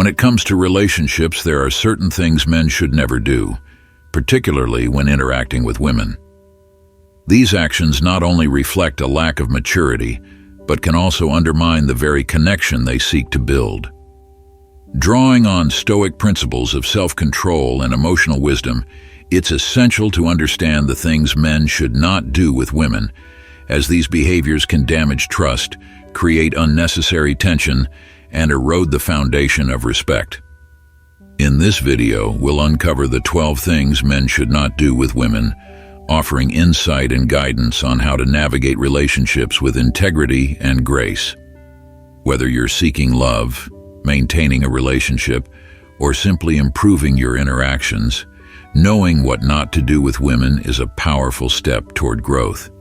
When it comes to relationships, there are certain things men should never do, particularly when interacting with women. These actions not only reflect a lack of maturity, but can also undermine the very connection they seek to build. Drawing on Stoic principles of self-control and emotional wisdom, it's essential to understand the things men should not do with women, as these behaviors can damage trust, create unnecessary tension, and erode the foundation of respect. In this video, we'll uncover the 12 things men should not do with women, offering insight and guidance on how to navigate relationships with integrity and grace. Whether you're seeking love, maintaining a relationship, or simply improving your interactions, knowing what not to do with women is a powerful step toward growth.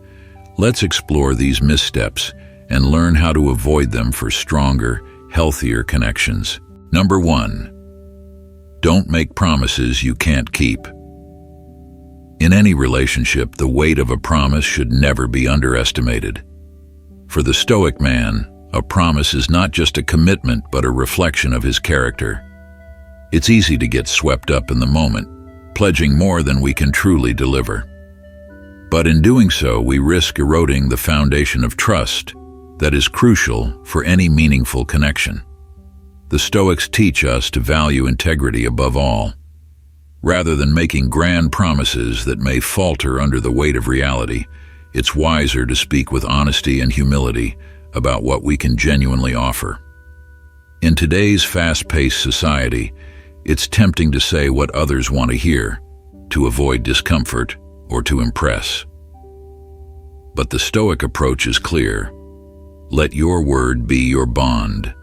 Let's explore these missteps and learn how to avoid them for stronger, healthier connections. Number 1. Don't make promises you can't keep. In any relationship, the weight of a promise should never be underestimated. For the Stoic man, a promise is not just a commitment but a reflection of his character. It's easy to get swept up in the moment, pledging more than we can truly deliver. But in doing so, we risk eroding the foundation of trust that is crucial for any meaningful connection. The Stoics teach us to value integrity above all. Rather than making grand promises that may falter under the weight of reality, it's wiser to speak with honesty and humility about what we can genuinely offer. In today's fast-paced society, it's tempting to say what others want to hear, to avoid discomfort, or to impress. But the Stoic approach is clear. Let your word be your bond.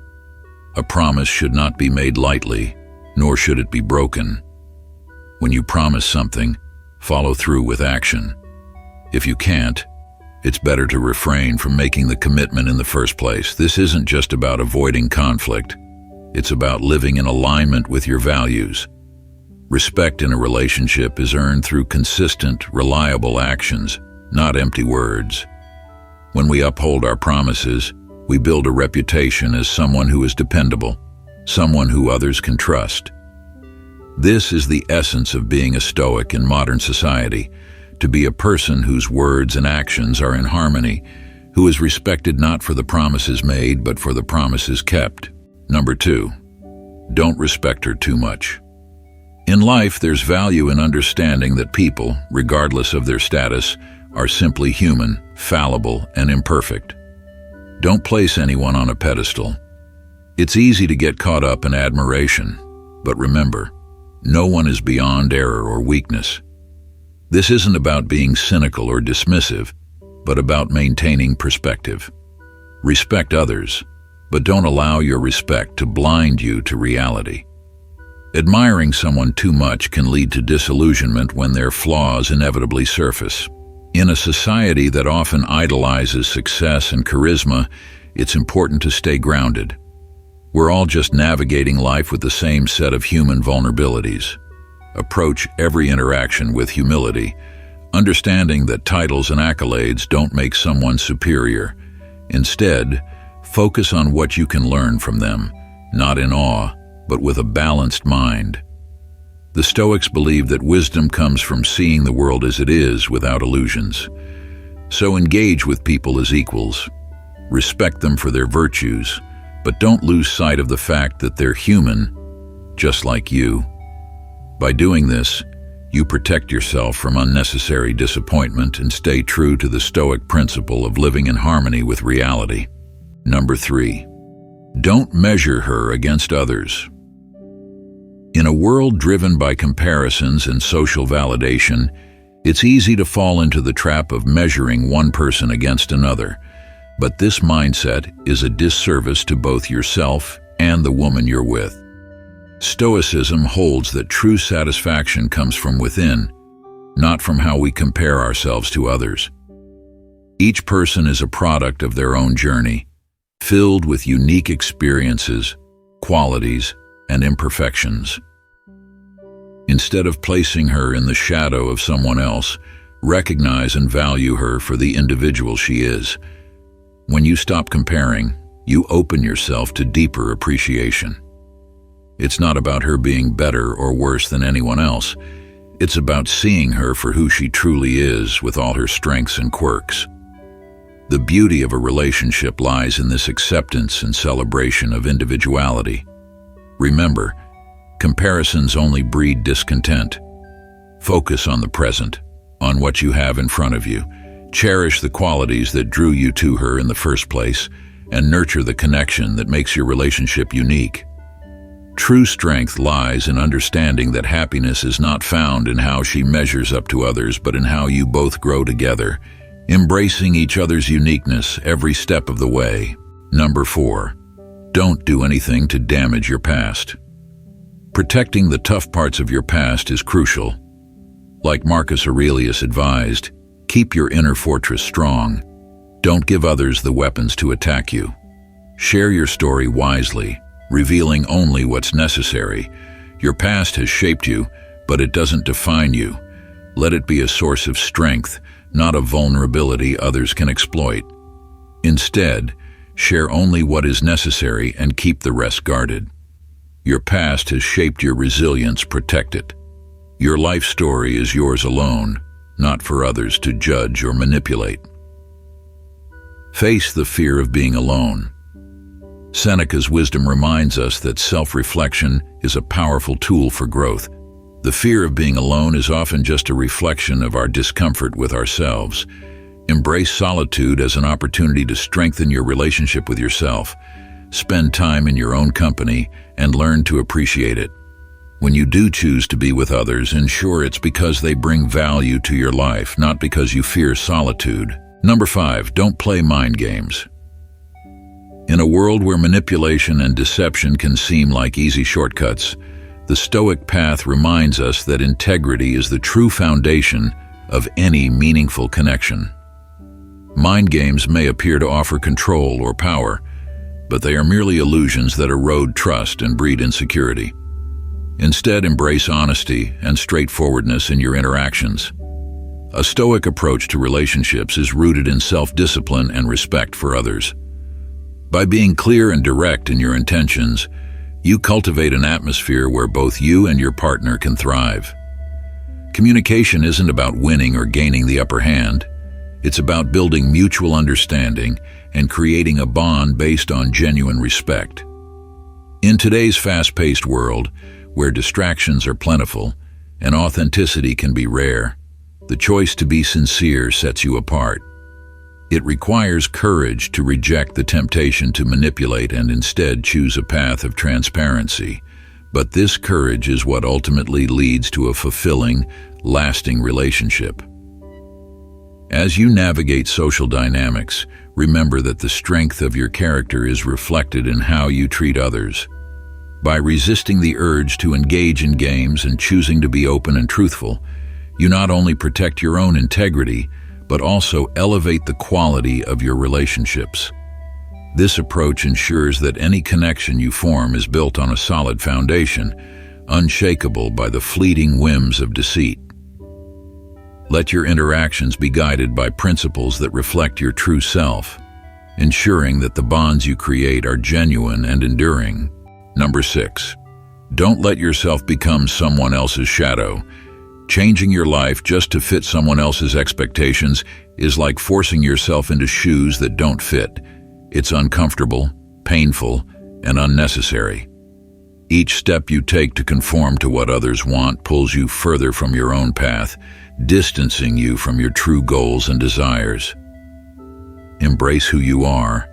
A promise should not be made lightly, nor should it be broken. When you promise something, follow through with action. If you can't, it's better to refrain from making the commitment in the first place. This isn't just about avoiding conflict. It's about living in alignment with your values. Respect in a relationship is earned through consistent, reliable actions, not empty words. When we uphold our promises, we build a reputation as someone who is dependable, someone who others can trust. This is the essence of being a Stoic in modern society, to be a person whose words and actions are in harmony, who is respected not for the promises made, but for the promises kept. Number 2, don't respect her too much. In life, there's value in understanding that people, regardless of their status, are simply human, fallible, and imperfect. Don't place anyone on a pedestal. It's easy to get caught up in admiration, but remember, no one is beyond error or weakness. This isn't about being cynical or dismissive, but about maintaining perspective. Respect others, but don't allow your respect to blind you to reality. Admiring someone too much can lead to disillusionment when their flaws inevitably surface. In a society that often idolizes success and charisma, it's important to stay grounded. We're all just navigating life with the same set of human vulnerabilities. Approach every interaction with humility, understanding that titles and accolades don't make someone superior. Instead, focus on what you can learn from them, not in awe, but with a balanced mind. The Stoics believe that wisdom comes from seeing the world as it is without illusions. So engage with people as equals. Respect them for their virtues, but don't lose sight of the fact that they're human, just like you. By doing this, you protect yourself from unnecessary disappointment and stay true to the Stoic principle of living in harmony with reality. Number 3, don't measure her against others. In a world driven by comparisons and social validation, it's easy to fall into the trap of measuring one person against another. But this mindset is a disservice to both yourself and the woman you're with. Stoicism holds that true satisfaction comes from within, not from how we compare ourselves to others. Each person is a product of their own journey, filled with unique experiences, qualities, and imperfections. Instead of placing her in the shadow of someone else, recognize and value her for the individual she is. When you stop comparing, you open yourself to deeper appreciation. It's not about her being better or worse than anyone else. It's about seeing her for who she truly is, with all her strengths and quirks. The beauty of a relationship lies in this acceptance and celebration of individuality. Remember, comparisons only breed discontent. Focus on the present, on what you have in front of you. Cherish the qualities that drew you to her in the first place, and nurture the connection that makes your relationship unique. True strength lies in understanding that happiness is not found in how she measures up to others, but in how you both grow together, embracing each other's uniqueness every step of the way. Number 4, don't do anything to damage your past. Protecting the tough parts of your past is crucial. Like Marcus Aurelius advised, keep your inner fortress strong. Don't give others the weapons to attack you. Share your story wisely, revealing only what's necessary. Your past has shaped you, but it doesn't define you. Let it be a source of strength, not a vulnerability others can exploit. Instead, share only what is necessary and keep the rest guarded. Your past has shaped your resilience. Protect it. Your life story is yours alone, not for others to judge or manipulate. Face the fear of being alone. Seneca's wisdom reminds us that self-reflection is a powerful tool for growth. The fear of being alone is often just a reflection of our discomfort with ourselves. Embrace solitude as an opportunity to strengthen your relationship with yourself. Spend time in your own company and learn to appreciate it. When you do choose to be with others, ensure it's because they bring value to your life, not because you fear solitude. Number 5, don't play mind games. In a world where manipulation and deception can seem like easy shortcuts, the Stoic path reminds us that integrity is the true foundation of any meaningful connection. Mind games may appear to offer control or power, but they are merely illusions that erode trust and breed insecurity. Instead, embrace honesty and straightforwardness in your interactions. A Stoic approach to relationships is rooted in self-discipline and respect for others. By being clear and direct in your intentions, you cultivate an atmosphere where both you and your partner can thrive. Communication isn't about winning or gaining the upper hand. It's about building mutual understanding and creating a bond based on genuine respect. In today's fast-paced world, where distractions are plentiful and authenticity can be rare, the choice to be sincere sets you apart. It requires courage to reject the temptation to manipulate and instead choose a path of transparency. But this courage is what ultimately leads to a fulfilling, lasting relationship. As you navigate social dynamics, remember that the strength of your character is reflected in how you treat others. By resisting the urge to engage in games and choosing to be open and truthful, you not only protect your own integrity, but also elevate the quality of your relationships. This approach ensures that any connection you form is built on a solid foundation, unshakable by the fleeting whims of deceit. Let your interactions be guided by principles that reflect your true self, ensuring that the bonds you create are genuine and enduring. Number 6, don't let yourself become someone else's shadow. Changing your life just to fit someone else's expectations is like forcing yourself into shoes that don't fit. It's uncomfortable, painful, and unnecessary. Each step you take to conform to what others want pulls you further from your own path, distancing you from your true goals and desires. Embrace who you are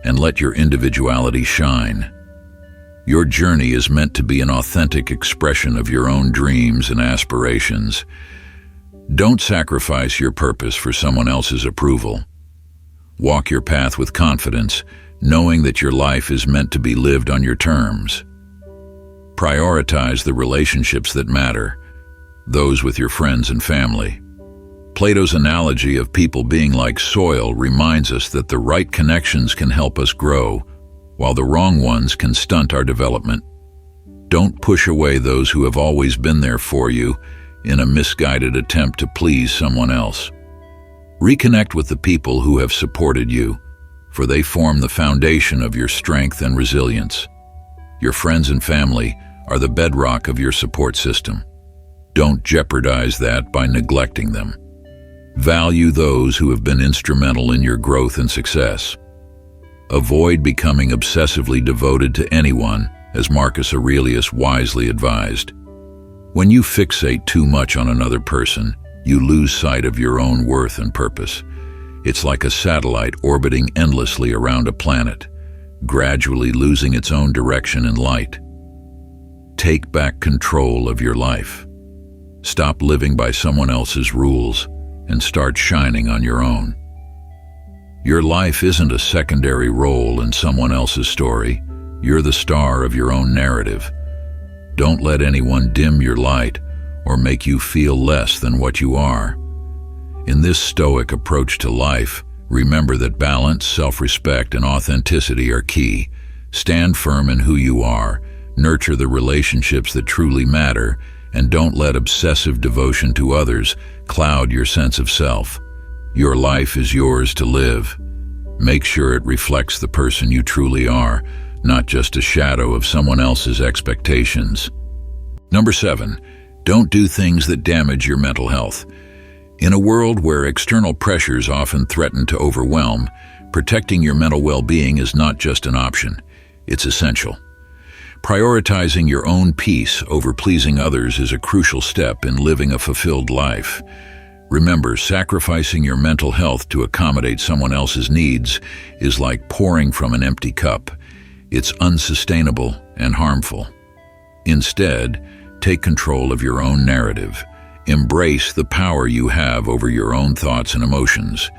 and let your individuality shine. Your journey is meant to be an authentic expression of your own dreams and aspirations. Don't sacrifice your purpose for someone else's approval. Walk your path with confidence, knowing that your life is meant to be lived on your terms. Prioritize the relationships that matter, those with your friends and family. Plato's analogy of people being like soil reminds us that the right connections can help us grow, while the wrong ones can stunt our development. Don't push away those who have always been there for you in a misguided attempt to please someone else. Reconnect with the people who have supported you, for they form the foundation of your strength and resilience. Your friends and family, are the bedrock of your support system. Don't jeopardize that by neglecting them. Value those who have been instrumental in your growth and success. Avoid becoming obsessively devoted to anyone, as Marcus Aurelius wisely advised. When you fixate too much on another person, you lose sight of your own worth and purpose. It's like a satellite orbiting endlessly around a planet, gradually losing its own direction and light. Take back control of your life. Stop living by someone else's rules and start shining on your own. Your life isn't a secondary role in someone else's story. You're the star of your own narrative. Don't let anyone dim your light or make you feel less than what you are. In this Stoic approach to life, remember that balance, self-respect, and authenticity are key. Stand firm in who you are, nurture the relationships that truly matter, and don't let obsessive devotion to others cloud your sense of self. Your life is yours to live. Make sure it reflects the person you truly are, not just a shadow of someone else's expectations. Number 7, don't do things that damage your mental health. In a world where external pressures often threaten to overwhelm, protecting your mental well-being is not just an option, it's essential. Prioritizing your own peace over pleasing others is a crucial step in living a fulfilled life. Remember, sacrificing your mental health to accommodate someone else's needs is like pouring from an empty cup. It's unsustainable and harmful. Instead, take control of your own narrative. Embrace the power you have over your own thoughts and emotions.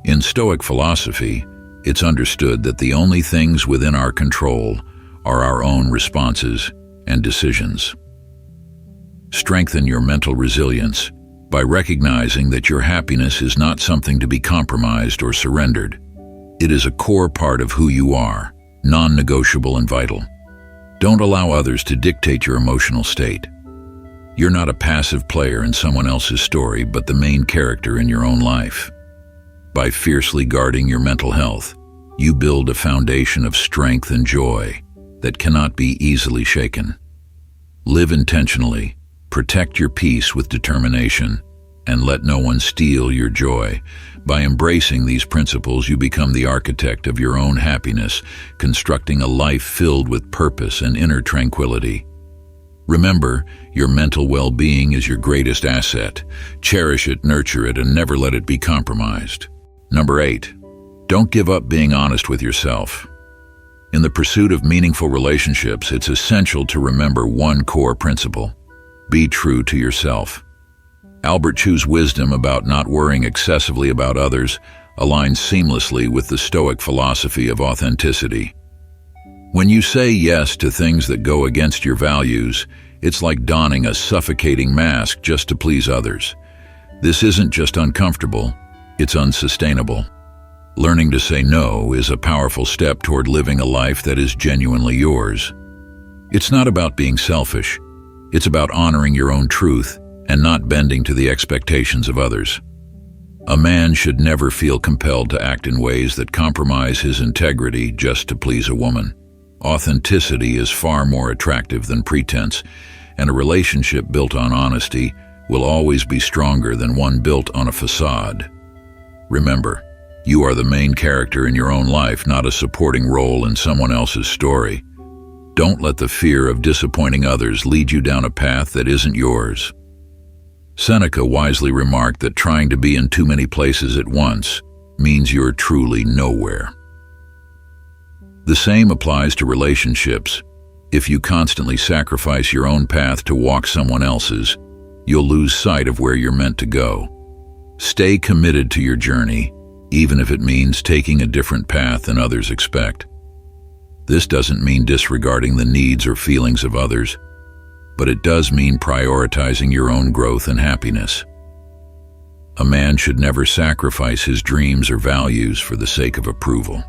In Stoic philosophy, it's understood that the only things within our control are our own responses and decisions. Strengthen your mental resilience by recognizing that your happiness is not something to be compromised or surrendered. It is a core part of who you are, non-negotiable and vital. Don't allow others to dictate your emotional state. You're not a passive player in someone else's story, but the main character in your own life. By fiercely guarding your mental health, you build a foundation of strength and joy that cannot be easily shaken. Live intentionally, protect your peace with determination, and let no one steal your joy. By embracing these principles, you become the architect of your own happiness, constructing a life filled with purpose and inner tranquility. Remember, your mental well-being is your greatest asset. Cherish it, nurture it, and never let it be compromised. Number 8, don't give up being honest with yourself. In the pursuit of meaningful relationships, it's essential to remember one core principle: be true to yourself. Albert Chu's wisdom about not worrying excessively about others aligns seamlessly with the Stoic philosophy of authenticity. When you say yes to things that go against your values, it's like donning a suffocating mask just to please others. This isn't just uncomfortable, it's unsustainable. Learning to say no is a powerful step toward living a life that is genuinely yours. It's not about being selfish, it's about honoring your own truth and not bending to the expectations of others. A man should never feel compelled to act in ways that compromise his integrity just to please a woman. Authenticity is far more attractive than pretense, and a relationship built on honesty will always be stronger than one built on a facade. Remember, you are the main character in your own life, not a supporting role in someone else's story. Don't let the fear of disappointing others lead you down a path that isn't yours. Seneca wisely remarked that trying to be in too many places at once means you're truly nowhere. The same applies to relationships. If you constantly sacrifice your own path to walk someone else's, you'll lose sight of where you're meant to go. Stay committed to your journey, even if it means taking a different path than others expect. This doesn't mean disregarding the needs or feelings of others, but it does mean prioritizing your own growth and happiness. A man should never sacrifice his dreams or values for the sake of approval.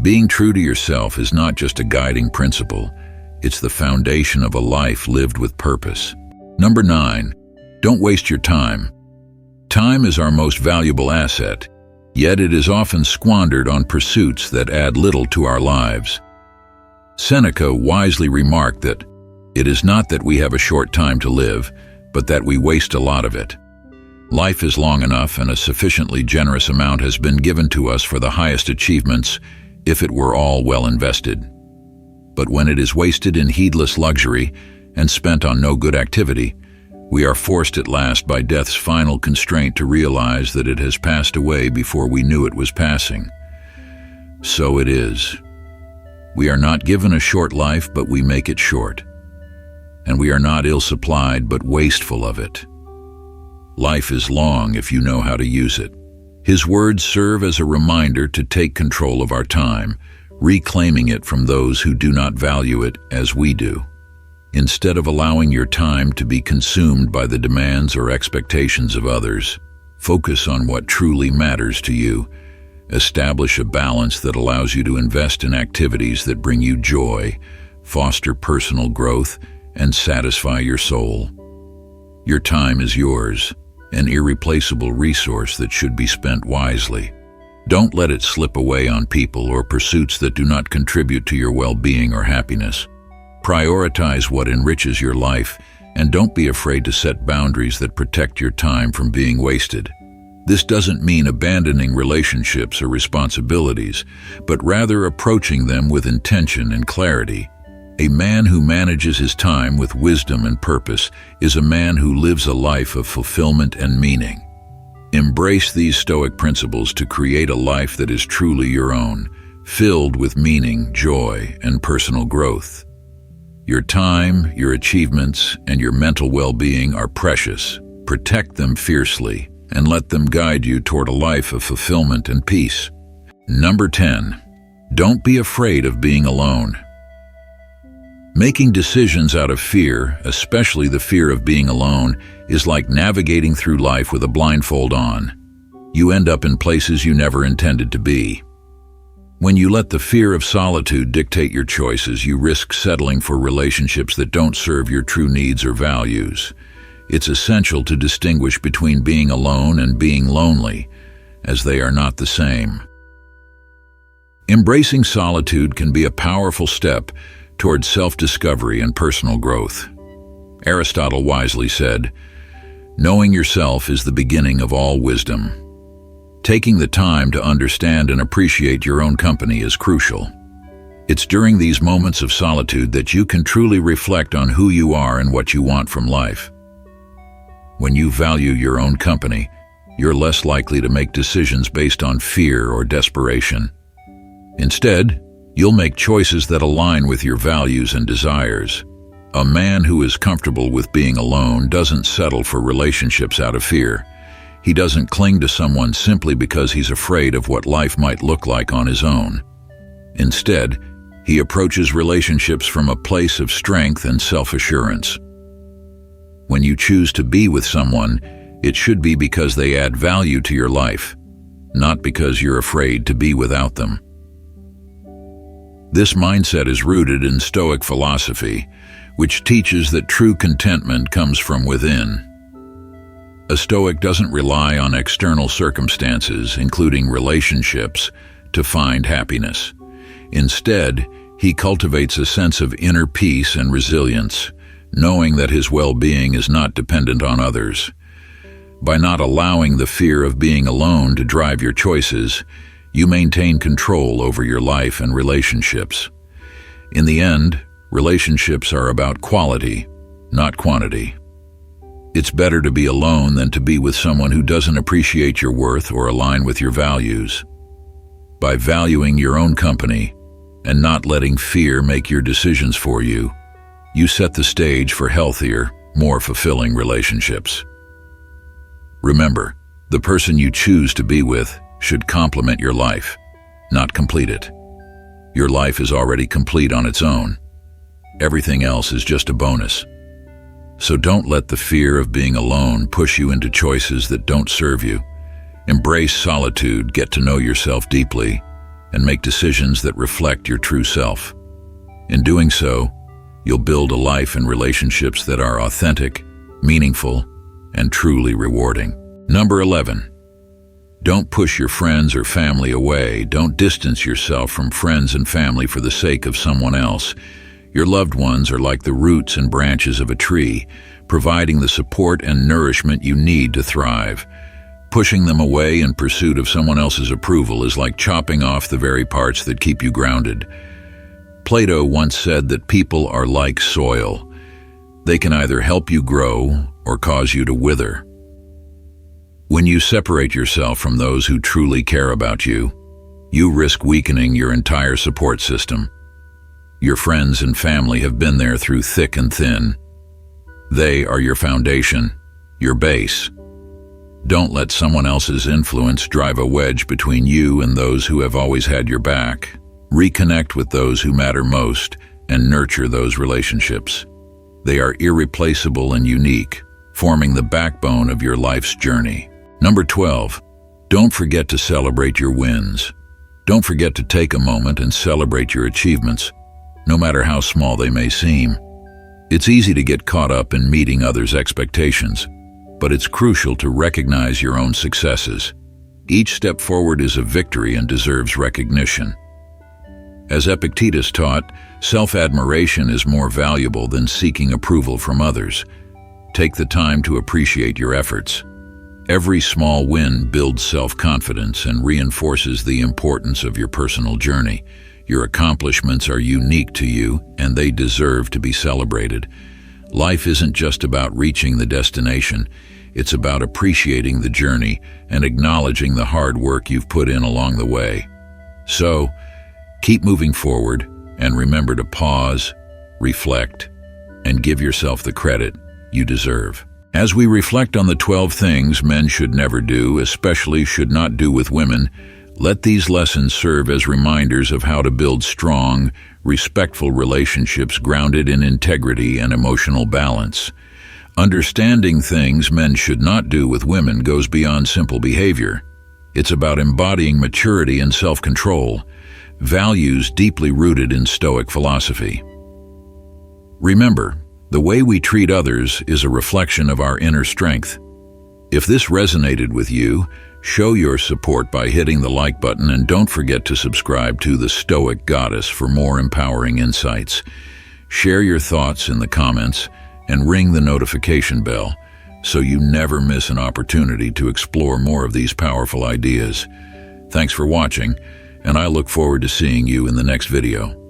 Being true to yourself is not just a guiding principle, it's the foundation of a life lived with purpose. Number 9, don't waste your time. Time is our most valuable asset, yet it is often squandered on pursuits that add little to our lives. Seneca wisely remarked that It is not that we have a short time to live, but that we waste a lot of it. Life is long enough, and a sufficiently generous amount has been given to us for the highest achievements if it were all well invested. But when it is wasted in heedless luxury and spent on no good activity, we are forced at last by death's final constraint to realize that it has passed away before we knew it was passing. So it is. We are not given a short life, but we make it short. And we are not ill-supplied, but wasteful of it. Life is long if you know how to use it. His words serve as a reminder to take control of our time, reclaiming it from those who do not value it as we do. Instead of allowing your time to be consumed by the demands or expectations of others, focus on what truly matters to you. Establish a balance that allows you to invest in activities that bring you joy, foster personal growth, and satisfy your soul. Your time is yours, an irreplaceable resource that should be spent wisely. Don't let it slip away on people or pursuits that do not contribute to your well-being or happiness. Prioritize what enriches your life, and don't be afraid to set boundaries that protect your time from being wasted. This doesn't mean abandoning relationships or responsibilities, but rather approaching them with intention and clarity. A man who manages his time with wisdom and purpose is a man who lives a life of fulfillment and meaning. Embrace these Stoic principles to create a life that is truly your own, filled with meaning, joy, and personal growth. Your time, your achievements, and your mental well-being are precious. Protect them fiercely and let them guide you toward a life of fulfillment and peace. Number 10. Don't be afraid of being alone. Making decisions out of fear, especially the fear of being alone, is like navigating through life with a blindfold on. You end up in places you never intended to be. When you let the fear of solitude dictate your choices, you risk settling for relationships that don't serve your true needs or values. It's essential to distinguish between being alone and being lonely, as they are not the same. Embracing solitude can be a powerful step towards self-discovery and personal growth. Aristotle wisely said, "Knowing yourself is the beginning of all wisdom." Taking the time to understand and appreciate your own company is crucial. It's during these moments of solitude that you can truly reflect on who you are and what you want from life. When you value your own company, you're less likely to make decisions based on fear or desperation. Instead, you'll make choices that align with your values and desires. A man who is comfortable with being alone doesn't settle for relationships out of fear. He doesn't cling to someone simply because he's afraid of what life might look like on his own. Instead, he approaches relationships from a place of strength and self-assurance. When you choose to be with someone, it should be because they add value to your life, not because you're afraid to be without them. This mindset is rooted in Stoic philosophy, which teaches that true contentment comes from within. A Stoic doesn't rely on external circumstances, including relationships, to find happiness. Instead, he cultivates a sense of inner peace and resilience, knowing that his well-being is not dependent on others. By not allowing the fear of being alone to drive your choices, you maintain control over your life and relationships. In the end, relationships are about quality, not quantity. It's better to be alone than to be with someone who doesn't appreciate your worth or align with your values. By valuing your own company and not letting fear make your decisions for you, you set the stage for healthier, more fulfilling relationships. Remember, the person you choose to be with should complement your life, not complete it. Your life is already complete on its own. Everything else is just a bonus. So don't let the fear of being alone push you into choices that don't serve you. Embrace solitude, get to know yourself deeply, and make decisions that reflect your true self. In doing so, you'll build a life and relationships that are authentic, meaningful, and truly rewarding. Number 11. Don't push your friends or family away. Don't distance yourself from friends and family for the sake of someone else. Your loved ones are like the roots and branches of a tree, providing the support and nourishment you need to thrive. Pushing them away in pursuit of someone else's approval is like chopping off the very parts that keep you grounded. Plato once said that people are like soil. They can either help you grow or cause you to wither. When you separate yourself from those who truly care about you, you risk weakening your entire support system. Your friends and family have been there through thick and thin. They are your foundation, your base. Don't let someone else's influence drive a wedge between you and those who have always had your back. Reconnect with those who matter most and nurture those relationships. They are irreplaceable and unique, forming the backbone of your life's journey. Number 12, don't forget to celebrate your wins. Don't forget to take a moment and celebrate your achievements, no matter how small they may seem. It's easy to get caught up in meeting others' expectations, but it's crucial to recognize your own successes. Each step forward is a victory and deserves recognition. As Epictetus taught, self-admiration is more valuable than seeking approval from others. Take the time to appreciate your efforts. Every small win builds self-confidence and reinforces the importance of your personal journey. Your accomplishments are unique to you, and they deserve to be celebrated. Life isn't just about reaching the destination. It's about appreciating the journey and acknowledging the hard work you've put in along the way. So, keep moving forward and remember to pause, reflect, and give yourself the credit you deserve. As we reflect on the 12 things men should never do, especially should not do with women, let these lessons serve as reminders of how to build strong, respectful relationships grounded in integrity and emotional balance. Understanding things men should not do with women goes beyond simple behavior. It's about embodying maturity and self-control, values deeply rooted in Stoic philosophy. Remember, the way we treat others is a reflection of our inner strength. If this resonated with you, show your support by hitting the like button, and don't forget to subscribe to The Stoic Goddess for more empowering insights. Share your thoughts in the comments and ring the notification bell so you never miss an opportunity to explore more of these powerful ideas. Thanks for watching, and I look forward to seeing you in the next video.